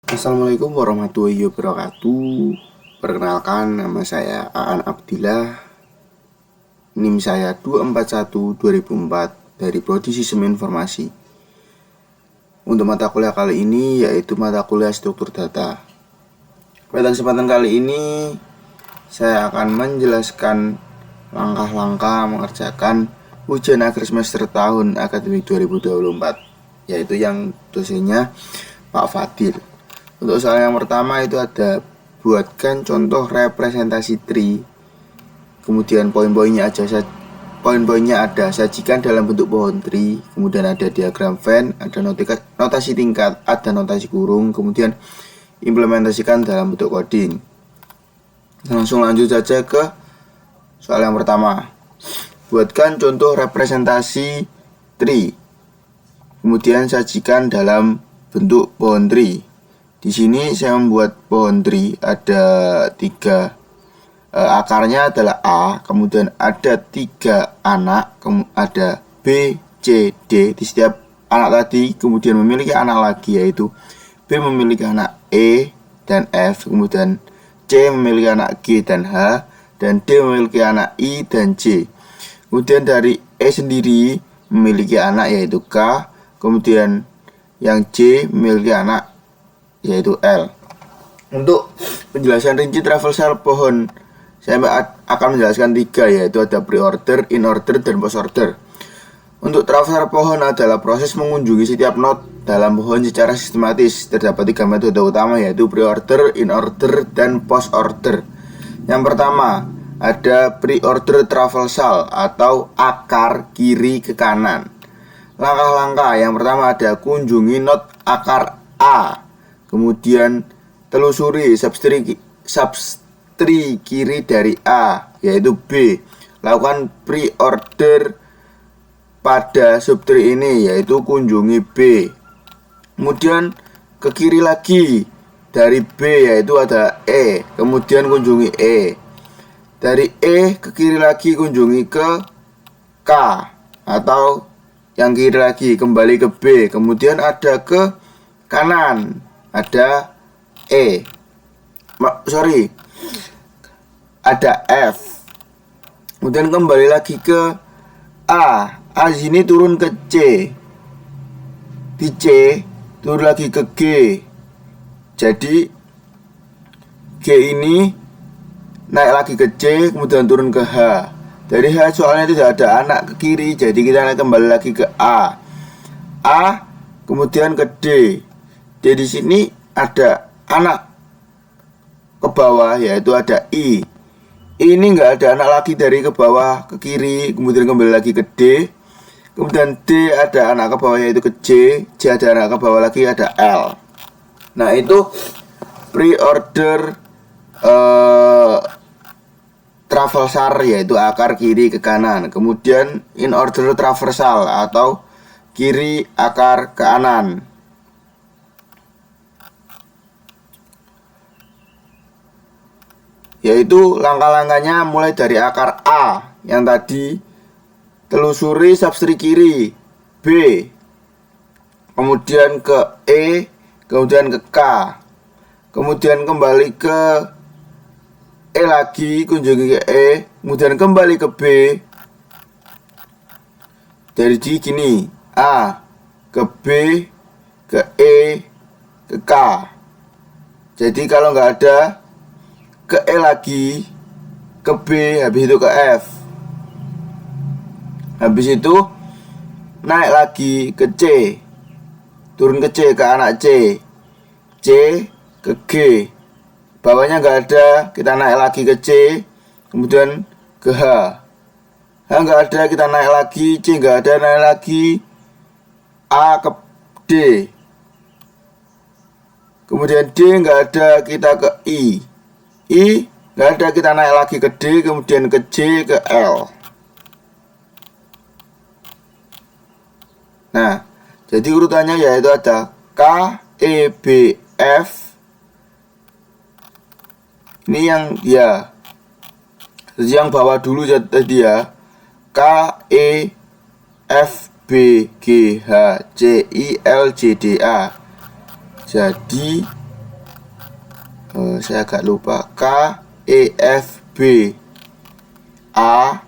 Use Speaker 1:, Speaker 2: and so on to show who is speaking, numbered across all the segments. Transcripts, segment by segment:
Speaker 1: Assalamualaikum warahmatullahi wabarakatuh. Perkenalkan, nama saya Aan Abdillah. NIM saya 241-2004 dari Prodi Sistem Informasi. Untuk mata kuliah kali ini yaitu mata kuliah struktur data. Pada kesempatan kali ini saya akan menjelaskan langkah-langkah mengerjakan ujian akhir semester tahun akademik 2024, yaitu yang dosennya Pak Fadil. Untuk soal yang pertama itu ada buatkan contoh representasi tree. Kemudian poin-poinnya ada sajikan dalam bentuk pohon tree, kemudian ada diagram Venn, ada notasi tingkat, ada notasi kurung, kemudian implementasikan dalam bentuk coding. Langsung lanjut saja ke soal yang pertama. Buatkan contoh representasi tree. Kemudian sajikan dalam bentuk pohon tree. Di sini saya membuat pohon tree ada 3 akarnya adalah A, kemudian ada 3 anak, ada B, C, D. Di setiap anak tadi kemudian memiliki anak lagi, yaitu B memiliki anak E dan F, kemudian C memiliki anak G dan H, dan D memiliki anak I dan J. Kemudian dari E sendiri memiliki anak yaitu K, kemudian yang J memiliki anak yaitu L. Untuk penjelasan rinci traversal pohon, saya akan menjelaskan 3, yaitu ada pre-order, in-order, dan post-order. Untuk traversal pohon adalah proses mengunjungi setiap node dalam pohon secara sistematis. Terdapat 3 metode utama, yaitu pre-order, in-order, dan post-order. Yang pertama, ada pre-order traversal atau akar kiri ke kanan. Langkah-langkah yang pertama ada kunjungi node akar A, kemudian telusuri subtree kiri dari A yaitu B. Lakukan pre-order pada subtree ini yaitu kunjungi B. Kemudian ke kiri lagi dari B yaitu ada E, kemudian kunjungi E. Dari E ke kiri lagi kunjungi ke K, atau yang kiri lagi kembali ke B. Kemudian ada ke kanan ada E, ada F. Kemudian kembali lagi ke A. A di sini turun ke C. Di C turun lagi ke G. Jadi G ini naik lagi ke C, kemudian turun ke H. Dari H soalnya tidak ada anak ke kiri, jadi kita kembali lagi ke A. A kemudian ke D. D di sini ada anak ke bawah yaitu ada I. Ini nggak ada anak lagi dari ke bawah ke kiri, kemudian kembali lagi ke D. Kemudian D ada anak ke bawah yaitu ke J. J ada anak ke bawah lagi ada L. Nah itu pre-order traversal yaitu akar kiri ke kanan. Kemudian in order traversal atau kiri akar ke kanan. Yaitu langkah-langkahnya mulai dari akar A yang tadi, telusuri subtree kiri B, kemudian ke E, kemudian ke K, kemudian kembali ke E lagi, kunjungi ke E, kemudian kembali ke B. Dari D gini, A ke B, ke E, ke K. Jadi kalau nggak ada, ke E lagi, ke B, habis itu ke F. Habis itu naik lagi ke C, turun ke C, ke anak C, C ke G. Bawahnya nggak ada, kita naik lagi ke C, kemudian ke H. H nggak ada, kita naik lagi, C nggak ada, naik lagi A ke D. Kemudian D nggak ada, kita ke I. I nggak ada, kita naik lagi ke D, kemudian ke J, ke L. Nah, jadi urutannya yaitu ada K, E, B, F. Ini yang ya. Jadi yang bawah dulu tadi ya. K, E, F, B, G, H, C, I, L, J, D, A. Jadi Saya agak lupa. K, E, F, B, A,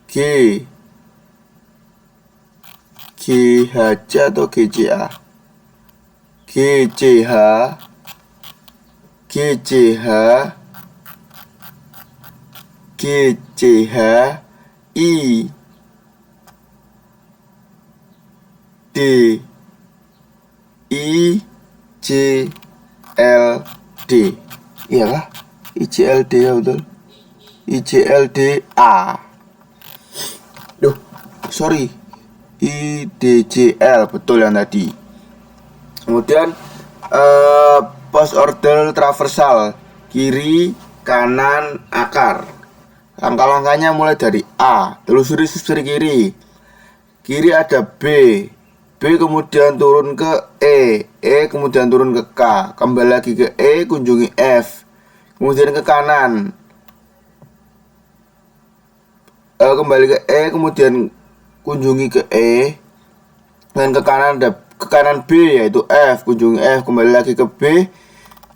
Speaker 1: G, G, H, C atau G, C, A, G, C, H, G, C, H, G, C, H, I, D, I, J, L, D. Iya kah? I, J, L, D ya betul. I, J, L, D, A. Duh, sorry. I, D, J, L betul yang tadi. Kemudian post order traversal, kiri, kanan, akar. Langkah-langkahnya mulai dari A, telusuri kiri. Kiri ada B, B kemudian turun ke E kemudian turun ke K, kembali lagi ke E, kunjungi F, kemudian ke kanan, kembali ke E, kemudian kunjungi ke E, dan ke kanan ada ke kanan B yaitu F, kunjungi F, kembali lagi ke B.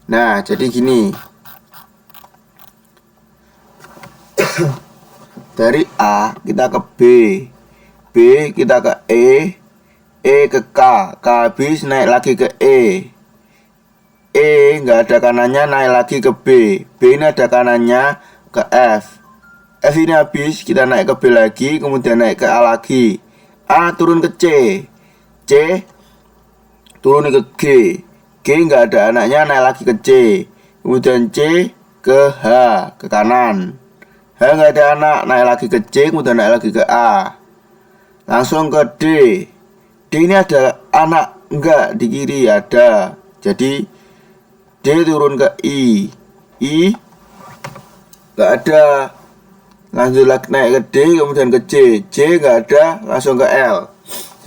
Speaker 1: Nah, jadi gini. Dari A kita ke B, B kita ke E ke K, K habis naik lagi ke E nggak ada kanannya, naik lagi ke B ini ada kanannya, ke F ini habis kita naik ke B lagi, kemudian naik ke A lagi, A turun ke C turun ke G nggak ada anaknya, naik lagi ke C, kemudian C ke H ke kanan, H nggak ada anak, naik lagi ke C, kemudian naik lagi ke A, langsung ke D ini ada anak enggak, di kiri ada, jadi D turun ke I nggak ada, lanjut lagi naik ke D, kemudian ke C nggak ada, langsung ke L.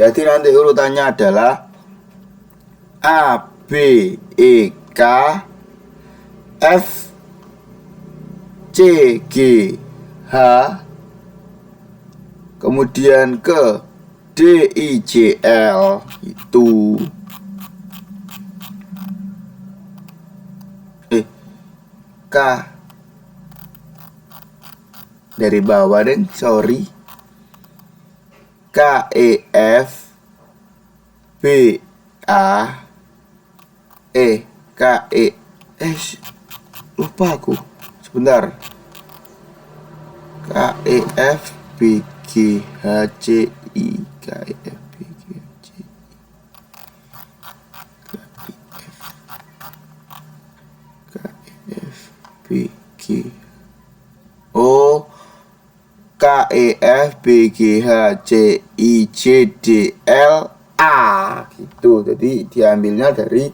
Speaker 1: Jadi nanti urutannya adalah A, B, E, K, F, C, G, H, kemudian ke D, I, J, L. Itu K dari bawah deh, sorry. K, E, F, B, A, E, K, E, lupa aku, sebentar. K, E, F, B, G, H, C, I, K, E, F, B, G, H, C, I, K, E, F, B, G, O, K, E, F, B, G, H, C, I, J, D, L, A gitu. Jadi diambilnya dari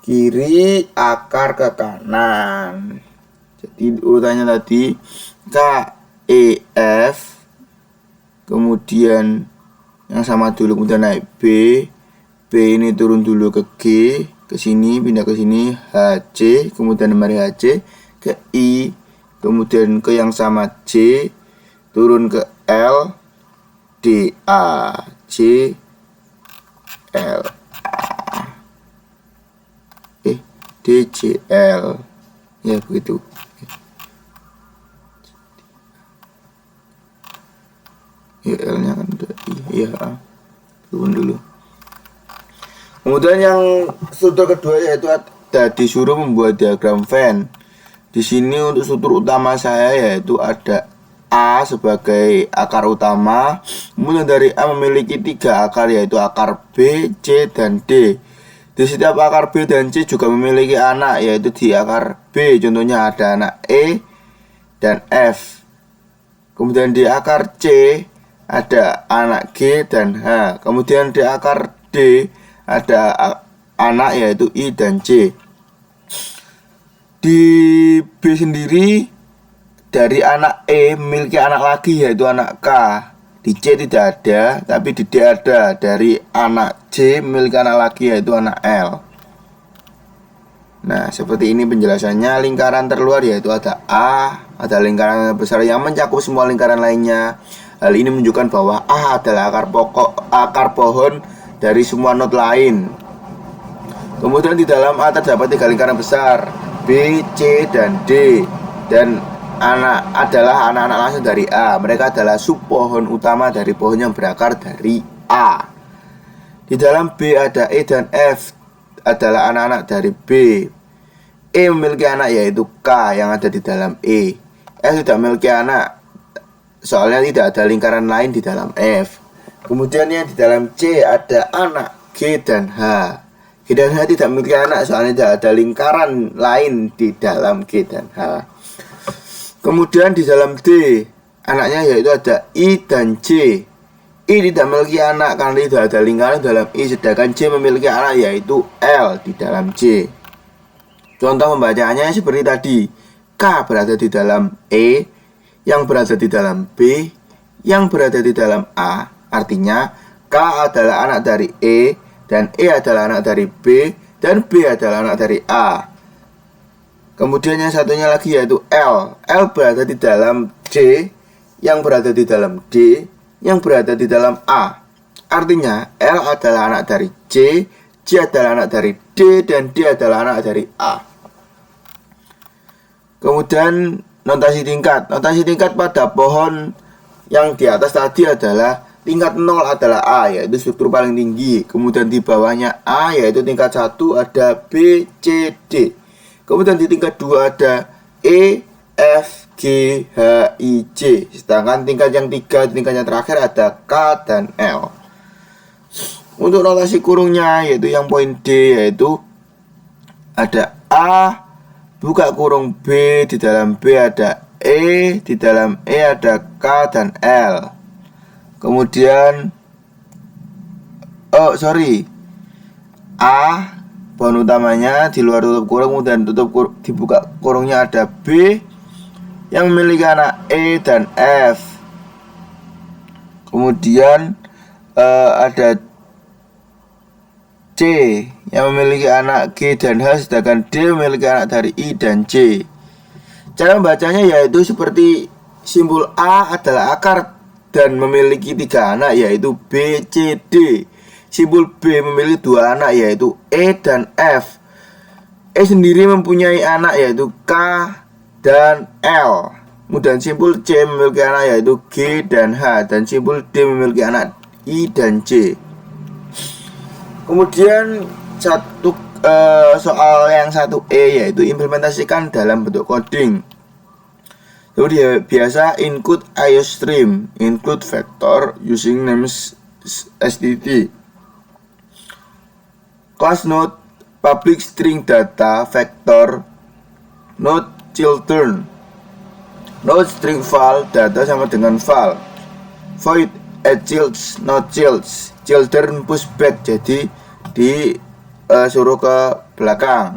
Speaker 1: kiri akar ke kanan. Jadi urutannya tadi K, E, F, kemudian yang sama dulu, kemudian naik B ini turun dulu ke G, ke sini, pindah ke sini, H, C, kemudian mari H, C ke I, kemudian ke yang sama C, turun ke L, D, A, C, L, A, D, C, L, ya begitu. Ya, L nya kan udah I, ya turun dulu. Kemudian yang struktur kedua yaitu ada disuruh membuat diagram Venn. Di sini untuk struktur utama saya yaitu ada A sebagai akar utama. Kemudian dari A memiliki 3 akar yaitu akar B, C, dan D. Di setiap akar B dan C juga memiliki anak yaitu di akar B contohnya ada anak E dan F. Kemudian di akar C ada anak G dan H. Kemudian di akar D ada anak yaitu I dan C. Di B sendiri dari anak E memiliki anak lagi yaitu anak K. Di C tidak ada, tapi di D ada. Dari anak C memiliki anak lagi yaitu anak L. Nah, seperti ini penjelasannya. Lingkaran terluar yaitu ada A, ada lingkaran besar yang mencakup semua lingkaran lainnya. Hal ini menunjukkan bahwa A adalah akar pohon dari semua not lain. Kemudian di dalam A terdapat 3 lingkaran besar, B, C, dan D. Dan adalah anak-anak langsung dari A. Mereka adalah subpohon utama dari pohon yang berakar dari A. Di dalam B ada E dan F, adalah anak-anak dari B. E memiliki anak yaitu K yang ada di dalam E. F tidak memiliki anak, soalnya tidak ada lingkaran lain di dalam F. Kemudian yang di dalam C ada anak G dan H. G dan H tidak memiliki anak, soalnya tidak ada lingkaran lain di dalam G dan H. Kemudian di dalam D, anaknya yaitu ada I dan J. I tidak memiliki anak karena tidak ada lingkaran dalam I, sedangkan J memiliki anak yaitu L di dalam J. Contoh pembacaannya seperti tadi. K berada di dalam E, yang berada di dalam B, yang berada di dalam A. Artinya K adalah anak dari E, dan E adalah anak dari B, dan B adalah anak dari A. Kemudian yang satunya lagi yaitu L. L berada di dalam C, yang berada di dalam D, yang berada di dalam A. Artinya L adalah anak dari C, C adalah anak dari D, dan D adalah anak dari A. Kemudian notasi tingkat. Notasi tingkat pada pohon yang di atas tadi adalah tingkat 0 adalah A, yaitu struktur paling tinggi. Kemudian di bawahnya A, yaitu tingkat 1 ada B, C, D. Kemudian di tingkat 2 ada E, F, G, H, I, J. Sedangkan tingkat yang 3, tingkat yang terakhir ada K dan L. Untuk notasi kurungnya, yaitu yang poin D, yaitu ada A, buka kurung B, di dalam B ada E, di dalam E ada K dan L. Kemudian A, pohon utamanya di luar tutup kurung, kemudian dibuka kurungnya ada B yang memiliki anak E dan F. Kemudian ada C yang memiliki anak G dan H, sedangkan D memiliki anak dari I dan J. Cara membacanya yaitu seperti simbol A adalah akar dan memiliki 3 anak yaitu B, C, D. Simbol B memiliki 2 anak yaitu E dan F. E sendiri mempunyai anak yaitu K dan L. Kemudian simbol C memiliki anak yaitu G dan H, dan simbol D memiliki anak I dan J. Kemudian soal yang 1E yaitu implementasikan dalam bentuk coding. Jadi biasa include IOStream, include vector using names STD. Class node public string data vector node children. Node string val data sama dengan val. Void add childs not childs. Children pushback, jadi suruh ke belakang.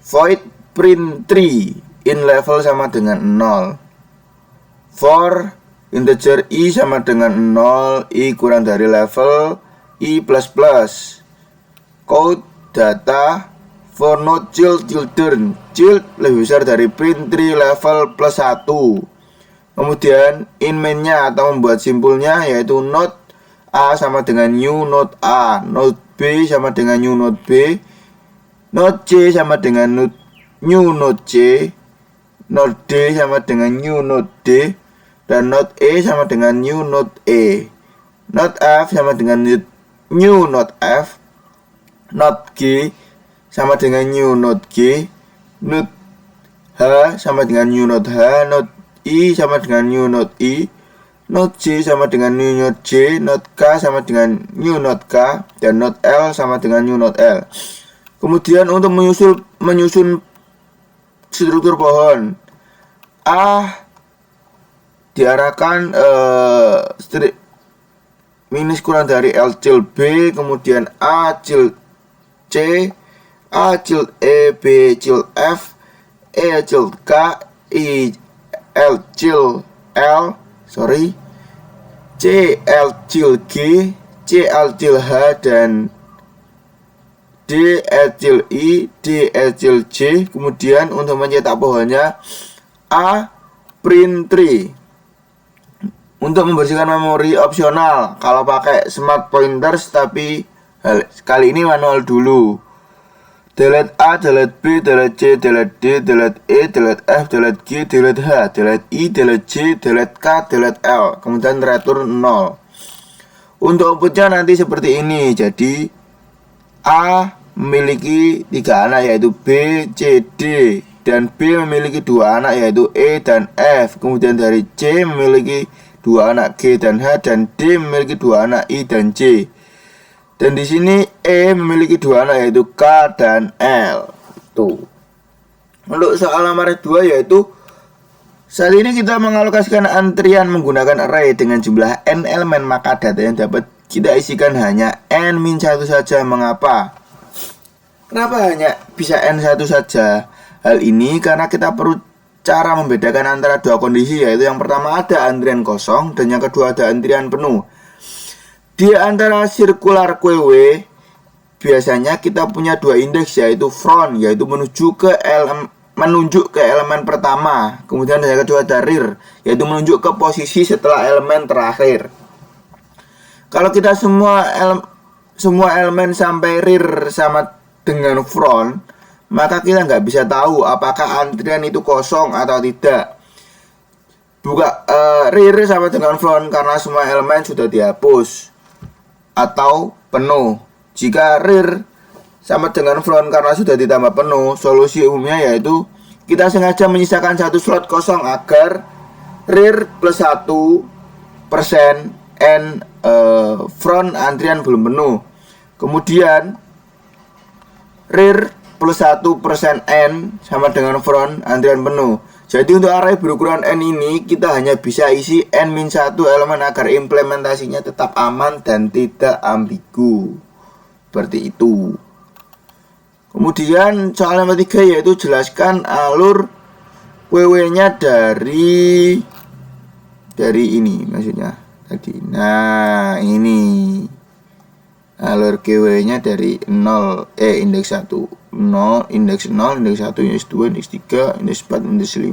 Speaker 1: Void print 3 in level sama dengan 0. For integer I sama dengan 0, I kurang dari level I plus. Code data for node children. Child lebih besar dari print 3 level plus 1. Kemudian in main-nya atau membuat simpulnya yaitu node A sama dengan new node A, node B sama dengan new node B, node C sama dengan new node C, node D sama dengan new node D, dan node E sama dengan new node E. Node F sama dengan new node F, node G sama dengan new node G, node H sama dengan new node H, node I sama dengan new node I, node J sama dengan new node J, node K sama dengan new node K, dan node L sama dengan new node L. Kemudian untuk menyusun struktur pohon, A diarahkan minus kurang dari L cil B, kemudian A cil C, A cil E, B cil F, E cil K, I L cil L, C L cil G, C L cil H, dan D L cil I, D L cil J. Kemudian untuk mencetak pohonnya A print 3. Untuk membersihkan memori opsional kalau pakai smart pointers, tapi kali ini manual dulu. delete A, delete B, delete C, delete D, delete E, delete F, delete G, delete H, delete I, delete J, delete K, delete L. Kemudian return 0. Untuk outputnya nanti seperti ini. Jadi A memiliki 3 anak yaitu B, C, D, dan B memiliki 2 anak yaitu E dan F. Kemudian dari C memiliki 2 anak G dan H, dan D memiliki 2 anak I dan J. Dan di sini E memiliki 2 anak yaitu K dan L. Tuh. Untuk soal nomor 2 yaitu saat ini kita mengalokasikan antrian menggunakan array dengan jumlah n elemen, maka data yang dapat kita isikan hanya n-1 saja. Mengapa? Kenapa hanya bisa n1 saja? Hal ini karena kita perlu cara membedakan antara dua kondisi, yaitu yang pertama ada antrian kosong dan yang kedua ada antrian penuh. Di antara circular QW biasanya kita punya 2 indeks, yaitu front, yaitu menunjuk ke elemen pertama, kemudian yang kedua ada rear, yaitu menunjuk ke posisi setelah elemen terakhir. Kalau kita semua elemen sampai rear sama dengan front, maka kita nggak bisa tahu apakah antrian itu kosong atau tidak. Rear sama dengan front karena semua elemen sudah dihapus atau penuh. Jika rear sama dengan front karena sudah ditambah penuh, solusi umumnya yaitu kita sengaja menyisakan 1 slot kosong agar rear plus 1% n front antrian belum penuh. Kemudian rear plus 1% n sama dengan front antrian penuh. Jadi untuk array berukuran n ini kita hanya bisa isi n-1 elemen agar implementasinya tetap aman dan tidak ambigu. Seperti itu. Kemudian soal nomor 3 yaitu jelaskan alur QW-nya dari ini maksudnya tadi. Nah, ini alur QW-nya dari 0 indeks 1, 0, indeks 0, indeks 1, indeks 2, indeks 3, indeks 4, indeks 5.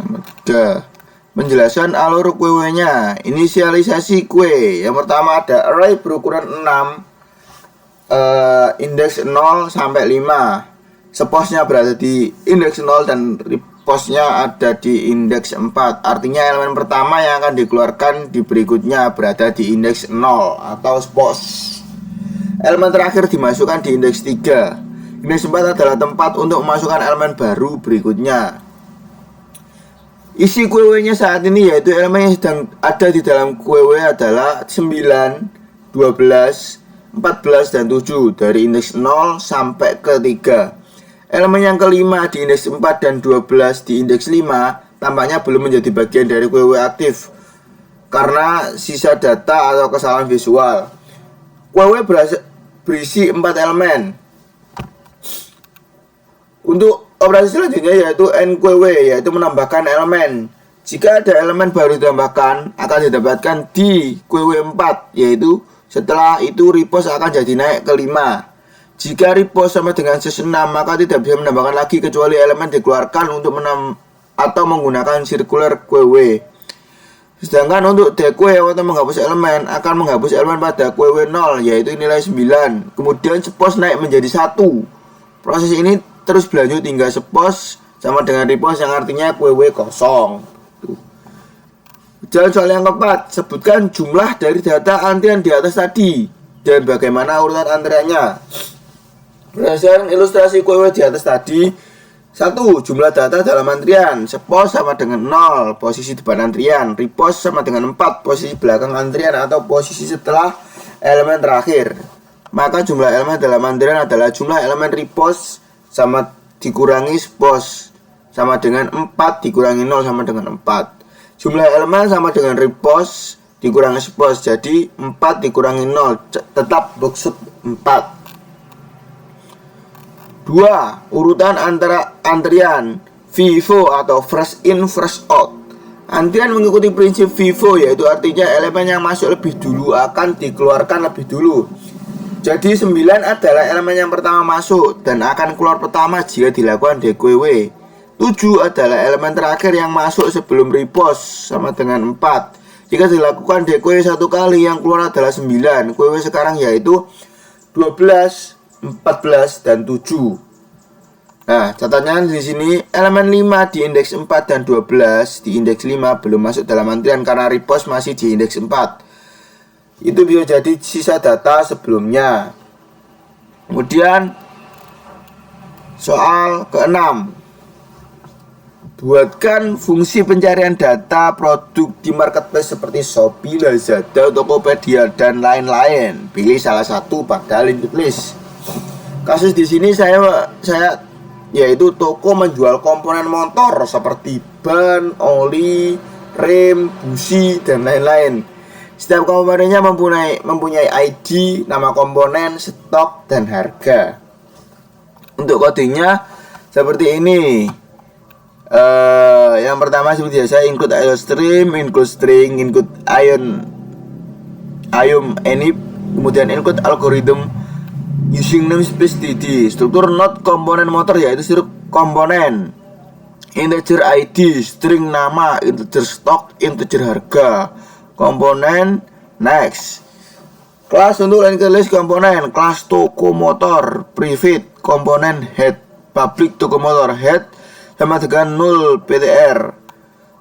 Speaker 1: Nomor 3. Penjelasan alur QW-nya. Inisialisasi Q. Yang pertama ada array berukuran 6, indeks 0 sampai 5. Seposnya berada di indeks 0 dan reposnya ada di indeks 4. Artinya elemen pertama yang akan dikeluarkan di berikutnya berada di indeks 0 atau spos. Elemen terakhir dimasukkan di indeks 3. Indeks 4 adalah tempat untuk memasukkan elemen baru berikutnya. Isi QW-nya saat ini yaitu elemen yang sedang ada di dalam QW adalah 9, 12, 14, dan 7 dari indeks 0 sampai ke 3. Elemen yang kelima di indeks 4 dan 12 di indeks 5 tampaknya belum menjadi bagian dari QW aktif karena sisa data atau kesalahan visual. QW berisi 4 elemen. Untuk operasi selanjutnya yaitu NQW, yaitu menambahkan elemen. Jika ada elemen baru ditambahkan, akan didapatkan di QW 4, yaitu setelah itu repos akan jadi naik ke 5. Jika repos sama dengan sus 6, maka tidak bisa menambahkan lagi kecuali elemen dikeluarkan untuk atau menggunakan circular QW. Sedangkan untuk dequeue atau menghapus elemen akan menghapus elemen pada QW 0, yaitu nilai 9. Kemudian sepos naik menjadi 1. Proses ini terus berlanjut hingga sepos sama dengan repos yang artinya QW kosong. Jalan soal yang keempat, sebutkan jumlah dari data antrian di atas tadi dan bagaimana urutan antriannya. Berdasarkan ilustrasi QW di atas tadi, 1. Jumlah data dalam antrian. Sepos sama dengan 0, posisi depan antrian. Repos sama dengan 4, posisi belakang antrian atau posisi setelah elemen terakhir. Maka jumlah elemen dalam antrian adalah jumlah elemen repos sama dikurangi spos sama dengan 4 dikurangi 0 sama dengan 4. Jumlah elemen sama dengan repos dikurangi spos, jadi 4 dikurangi 0 tetap maksud 4. 2. Urutan antara antrian FIFO atau first in first out. Antrian mengikuti prinsip FIFO, yaitu artinya elemen yang masuk lebih dulu akan dikeluarkan lebih dulu. Jadi 9 adalah elemen yang pertama masuk dan akan keluar pertama jika dilakukan DQW. 7 adalah elemen terakhir yang masuk sebelum repost, sama dengan 4. Jika dilakukan decoy satu kali, yang keluar adalah 9. QW sekarang yaitu 12, 14, dan 7. Nah, catatannya di sini elemen 5 di indeks 4 dan 12 di indeks 5 belum masuk dalam antrian karena repost masih di indeks 4. Itu bisa jadi sisa data sebelumnya. Kemudian soal ke-6. Buatkan fungsi pencarian data produk di marketplace seperti Shopee, Lazada, Tokopedia, dan lain-lain. Pilih salah satu pada linked list. Kasus di sini saya yaitu toko menjual komponen motor seperti ban, oli, rem, busi, dan lain-lain. Setiap komponennya mempunyai ID, nama komponen, stok, dan harga. Untuk kodenya seperti ini. Yang pertama seperti biasa, include IOStream, include string, include iom enib, kemudian include algorithm using namespace dd. Struktur not komponen motor yaitu struktur komponen, integer ID, string nama, integer stok, integer harga, komponen next. Kelas untuk linked list komponen, kelas toko motor, private komponen head, public toko motor head sama dengan 0 PTR.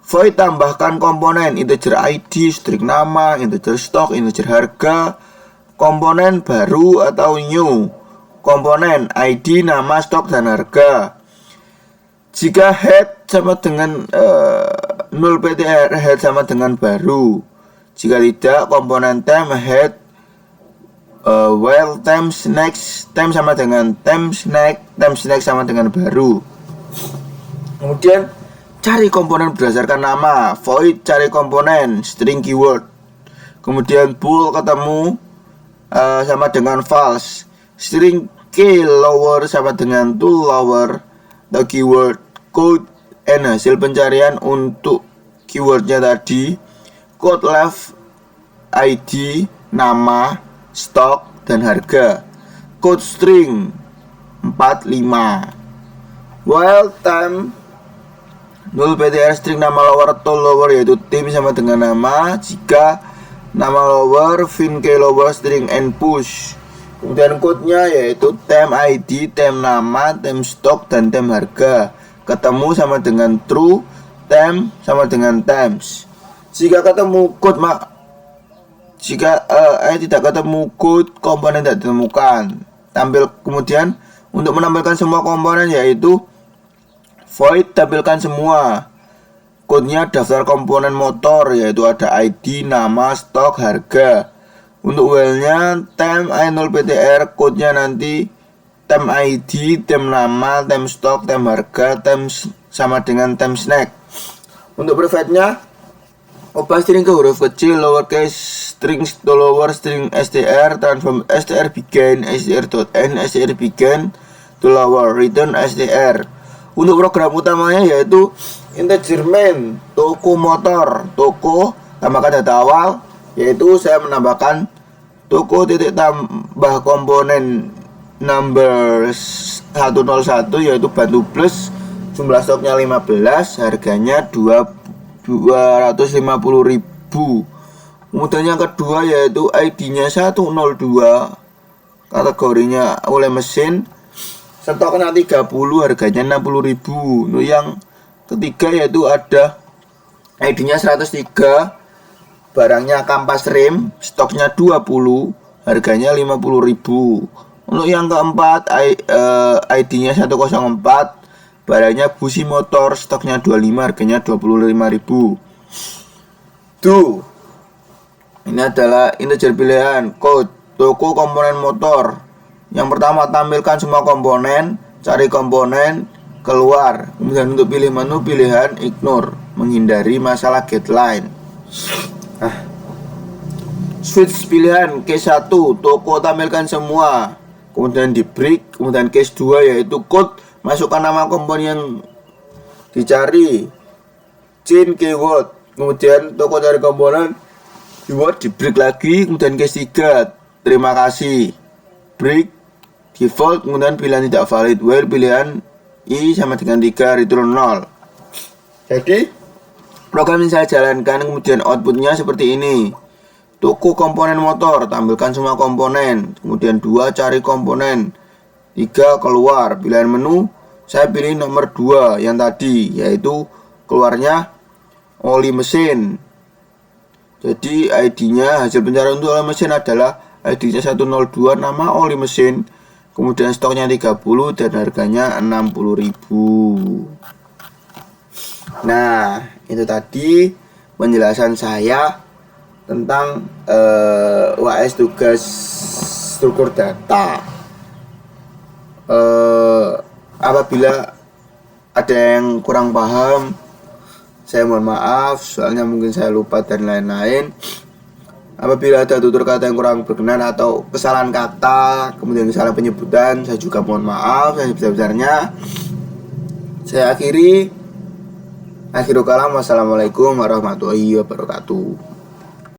Speaker 1: Void tambahkan komponen integer ID, string nama, integer stok, integer harga, komponen baru atau new, komponen ID, nama, stok, dan harga. Jika head sama dengan 0 PTR, head sama dengan baru. Jika tidak, komponen temp head while temp next, temp sama dengan temp next sama dengan baru. Kemudian cari komponen berdasarkan nama, void cari komponen, string keyword. Kemudian bool ketemu sama dengan false, string key lower sama dengan tool lower atau keyword, code and hasil pencarian untuk keywordnya tadi, code left ID, nama, stok, dan harga, code string 45. While time 0 PTR string nama lower atau lower yaitu tim sama dengan nama. Jika nama lower, fin key lower, string and push. Kemudian code-nya yaitu temp ID, temp nama, temp stok, dan temp harga. Ketemu sama dengan true, temp sama dengan temps. Jika ketemu code tidak ketemu code, komponen tidak ditemukan. Kemudian untuk menampilkan semua komponen yaitu void tampilkan semua. Kodenya daftar komponen motor yaitu ada ID, nama, stok, harga. Untuk while-nya temp i0 PTR, kodenya nanti temp ID, temp nama, temp stok, temp harga, temp sama dengan temp snack. Untuk private-nya ubah string ke huruf kecil, lowercase, string to lower, string str, transform str begin, str.n, str begin to lower, return str. Untuk program utamanya yaitu integer main, toko motor, toko tambahkan data awal, yaitu saya menambahkan toko titik tambah komponen number 101 yaitu batu plus, jumlah stoknya 15, harganya 250.000. Kemudian yang kedua yaitu ID-nya 102, kategorinya oleh mesin, stoknya 30, harganya 60.000. Untuk yang ketiga yaitu ada ID-nya 103, barangnya kampas rem, stoknya 20, harganya 50.000. Untuk yang keempat ID-nya 104, barangnya busi motor, stoknya 25, harganya 25.000. Tuh, ini adalah integer pilihan code toko komponen motor. Yang pertama, tampilkan semua komponen, cari komponen, keluar. Kemudian untuk pilih menu, pilihan ignore, menghindari masalah get line. Switch pilihan case 1, toko tampilkan semua. Kemudian di break, kemudian case 2 yaitu code, masukkan nama komponen yang dicari, change keyword. Kemudian toko cari komponen, keyword di break lagi. Kemudian case 3, terima kasih, break default, kemudian pilihan tidak valid, while pilihan I sama dengan 3 return 0. Jadi program yang saya jalankan kemudian outputnya seperti ini. Toko komponen motor, tampilkan semua komponen. Kemudian 2 cari komponen. 3 keluar. Pilihan menu saya pilih nomor 2 yang tadi, yaitu keluarnya oli mesin. Jadi ID-nya hasil pencarian untuk oli mesin adalah ID-nya 102, nama oli mesin. Kemudian stoknya 30 dan harganya 60.000. Nah, itu tadi penjelasan saya tentang UAS tugas struktur data. Apabila ada yang kurang paham, saya mohon maaf, soalnya mungkin saya lupa dan lain-lain. Apabila ada tutur kata yang kurang berkenan atau kesalahan kata, kemudian kesalahan penyebutan, saya juga mohon maaf yang sebesar-besarnya. Saya akhirul kalam. Wassalamualaikum warahmatullahi wabarakatuh.